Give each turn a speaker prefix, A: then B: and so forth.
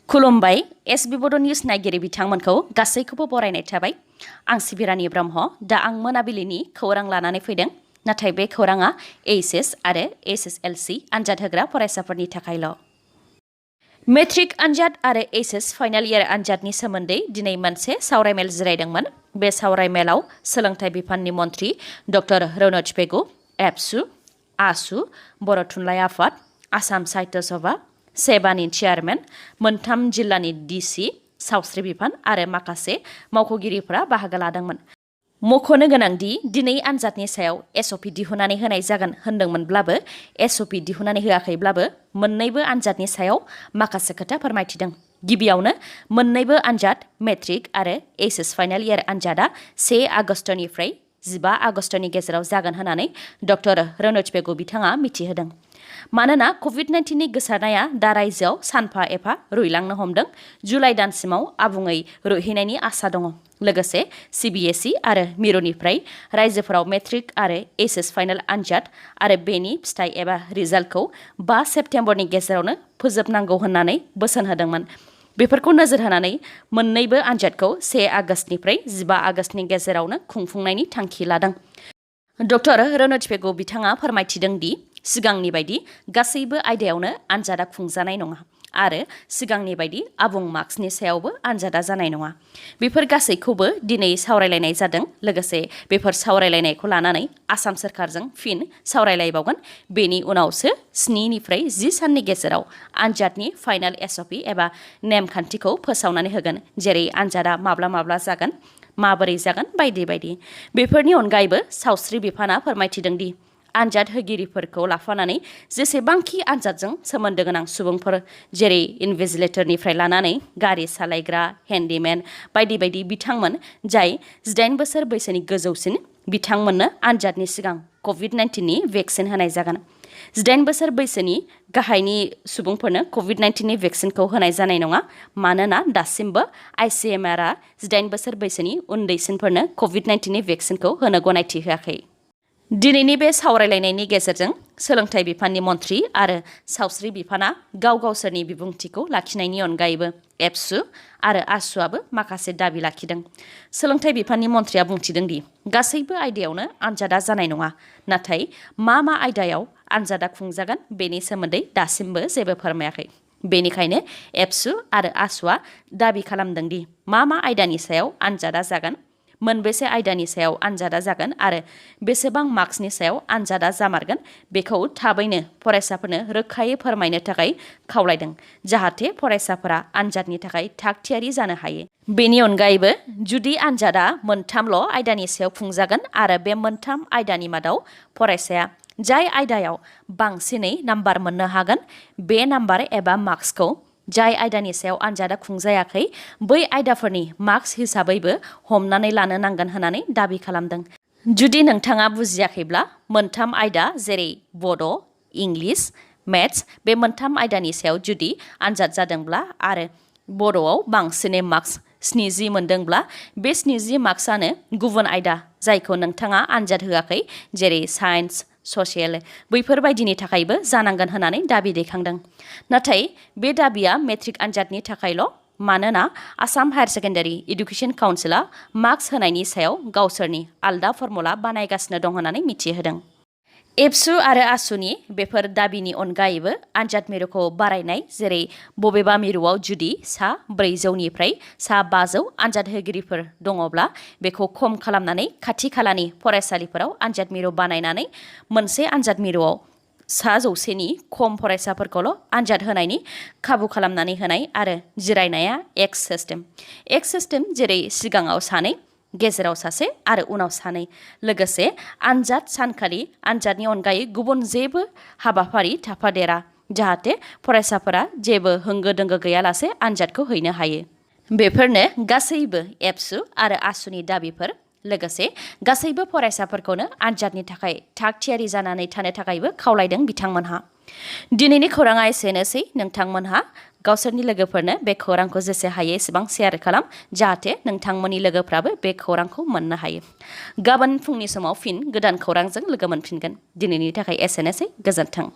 A: खुलुमबाय एसबि बड' निउस नायगिरि बिथांमोनखौ गासैखौबो बरायनाय थाबाय। आं सिबिरानि ब्रह्म। दा आं मोनाबिलिनि खौरां लानानै फैदों। नाथाय बे खौराङा एइचएस आरो एसएसएलसि आनजाद होग्रा फरायसाफोरनि थाखायल'। मेट्रिक आनजाद आरो एइचएस फाइनाल इयार आनजादनि सोमोन्दै दिनै मोनसे सावरायमेल जिरायदोंमोन। बे सावरायमेलाव सोलोंथाइ बिफाननि मन्थ्रि डक्टर रनज पेगु, एबसु, आसु, बर' थुनलाइ आफाद, आसाम साहित्य सभा, सेबानि चेयारमेन, मोनथाम जिल्लानि डिसि, सावस्रि बिफान आरो माखासे मावख'गिरिफोरा बाहागो लादोंमोन। मख'नो गोनांदि दिनै आनजादनि सायाव एसअपि दिहुननानै होनाय जागोन होनदोंमोनब्लाबो एसअपि दिहुननानै होआखैब्लाबो मोन्नैबो आनजादनि सायाव माखासे खोथा फोरमायथिदों। गिबियावनो मोन्नैबो आनजाद मेट्रिक आरो एइचएस फाइनाल इयार आनजादा 1 आगस्टनिफ्राय 15 आगस्टनि गेजेराव जागोन होननानै डक्टर रनज पेगु बिथाङा मिथिहोदों। मानोना कभिड-19नि गोसारनाया दा रायजोआव सानफा एफा रुइलांनो हमदों। जुलाइ दानसिमाव आबुङै रुइहैनायनि आसा दङ। लोगोसे सिबिएसइ आरो मिरुनिफ्राय रायजोफोराव मेट्रिक आरो एइचएस फाइनाल आनजाद आरो बेनि फिथाइ एबा रिजाल्टखौ 5 सेप्तेम्बरनि गेजेरावनो फोजोबनांगौ होननानै बोसोन होदोंमोन। बेफोरखौ नोजोर होनानै मोन्नैबो आनजादखौ 1 आगस्टनिफ्राय 15 आगस्टनि गेजेरावनो खुंफुंनायनि थांखि लादों। डक्टर रनज पेगु बिथाङा फोरमायथिदों दि सिगांनि बायदि गासैबो आयदायावनो आनजादा खुंजानाय नङा आरो सिगांनि बायदि आबुं मार्क्सनि सायावबो आनजादा जानाय नङा। बेफोर गासैखौबो दिनै सावरायलायनाय जादों। लोगोसे बेफोर सावरायलायनायखौ लानानै आसाम सोरखारजों फिन सावरायलायबावगोन। बेनि उनावसो 7 निफ्राय 10 साननि गेजेराव आनजादनि फाइनाल एसअपि एबा नेमखान्थिखौ फोसावनानै होगोन। जेरै आनजादा माब्ला जागोन, माबोरै जागोन बायदि बायदि। बेफोरनि अनगायैबो सावस्रि बिफाना फोरमायथिदों दि आनजाद होगिरिफोरखौ लाफानानै जेसेबांखि आनजादजों सोमोन्दो गोनां सुबुंफोर जेरै इनभिजिलेटरनिफ्राय लानानै गारि सालायग्रा, हेन्डिमेन बायदि बायदि बिथांमोन जाय 18 बोसोर बैसोनि गोजौसिन बिथांमोननो आनजादनि सिगां कभिड-19नि भेक्सिन होनाय जागोन। 18 बोसोर बैसोनि गाहायनि सुबुंफोरनो कभिड-19नि भेक्सिनखौ होनाय जानाय नङा। मानोना दासिमबो आइसिएमआरआ 18 बोसोर बैसोनि उन्दैसिनफोरनो कभिड-19नि भेक्सिनखौ होनो गनायथि होआखै। दिनैनि बे सावरायलायनायनि गेजेरजों सोलोंथाइ बिफाननि मन्थ्रि आरो सावस्रि बिफाना गावसोरनि बिबुंथिखौ लाखिनायनि अनगायैबो एबसु आरो आसुआबो माखासे दाबि लाखिदों। सोलोंथाइ बिफाननि मन्थ्रिया बुंथिदों दि गासैबो आयदायावनो आनजादा जानाय नङा। नाथाय मा आयदायाव आनजादा खुंजागोन बेनि सोमोन्दै दासिमबो जेबो फोरमायाखै। बेनिखायनो एबसु आरो आसुआ दाबि खालामदों दि मा आयदानि सायाव आनजादा जागोन, मोनबेसे आयदानि सायाव आनजादा जागोन आरो बेसेबां मार्क्सनि सायाव आनजादा जामारगोन बेखौ थाबैनो फरायसाफोरनो रोखायै फोरमायनो थाखाय खावलायदों, जाहाथे फरायसाफोरा आनजादनि थाखाय थाग थियारि जानो हायो। बेनि अनगायैबो जुदि आनजादा मोनथामल' आयदानि सायाव खुंजागोन आरो बे मोनथाम आयदानि मादाव फरायसाया जाय आयदायाव बांसिनै नाम्बार मोननो हागोन बे नाम्बार एबा मार्क्सखौ जाय आयदानि सायाव आनजादा खुंजायाखै बै आयदाफोरनि मार्क्स हिसाबैबो हमनानै लानो नांगोन होननानै दाबि खालामदों। जुदि नोंथाङा बुजियाखैब्ला मोनथाम आयदा जेरै बड', इंलिस, मेथ्स बे मोनथाम आयदानि सायाव जुदि आनजाद जादोंब्ला आरो बड'आव बांसिनै मार्क्स 70 मोनदोंब्ला बे 70 मार्क्सआनो गुबुन आयदा जायखौ नोंथाङा आनजाद होआखै जेरै साइन्स, ससियेल बैफोरबायदिनि थाखायबो जानांगोन होननानै दाबि दैखांदों। नाथाय बे दाबिया मेट्रिक आनजादनि थाखायल'। मानोना आसाम हायार सेकेन्डारि इडुकेसन काउन्सिलआ मार्क्स होनायनि सायाव गावसोरनि आलदा फर्मुला बानायगासिनो दं होननानै मिथिहोदों। एबसु आरो आसुनि बेफोर दाबिनि अनगायैबो आनजाद मिरुखौ बारायनाय, जेरै बबेबा मिरुआव जुदि सा 400निफ्राय सा 500 आनजाद होगिरिफोर दङब्ला बेखौ खम खालामनानै खाथि खालानि फरायसालिफोराव आनजाद मिरु बानायनानै मोनसे आनजाद मिरुआव सा 100नि खम फरायसाफोरखौल' आनजाद होनायनि खाबु खालामनानै होनाय आरो जिरायनाया एक्स सिस्टेम जेरै सिगाङाव सानै, गेजेराव सासे आरो उनाव सानै। लोगोसे आनजाद सानखालि आनजादनि अनगायै गुबुन जेबो हाबाफारि थाफादेरा, जाहाथे फरायसाफोरा जेबो होंगो दोंगो गैयालासे आनजादखौ हैनो हायो। बेफोरनो गासैबो एबसु आरो आसुनि दाबिफोर। लोगोसे गासैबो फरायसाफोरखौनो आनजादनि थाखाय थाग थियारि जानानै थानो थाखायबो खावलायदों बिथांमोनहा। दिनैनि खौराङा एसेनोसै। नोंथांमोनहा गावसोरनि लोगोफोरनो बे खौरांखौ जेसे हायो एसेबां शेयार खालाम, जाहाथे नोंथांमोननि लोगोफ्राबो बे खौरांखौ मोननो हायो। गाबोन फुंनि समाव फिन गोदान खौरांजों लोगो मोनफिनगोन। दिनैनि थाखाय एसेनोसै। गोजोन्थों।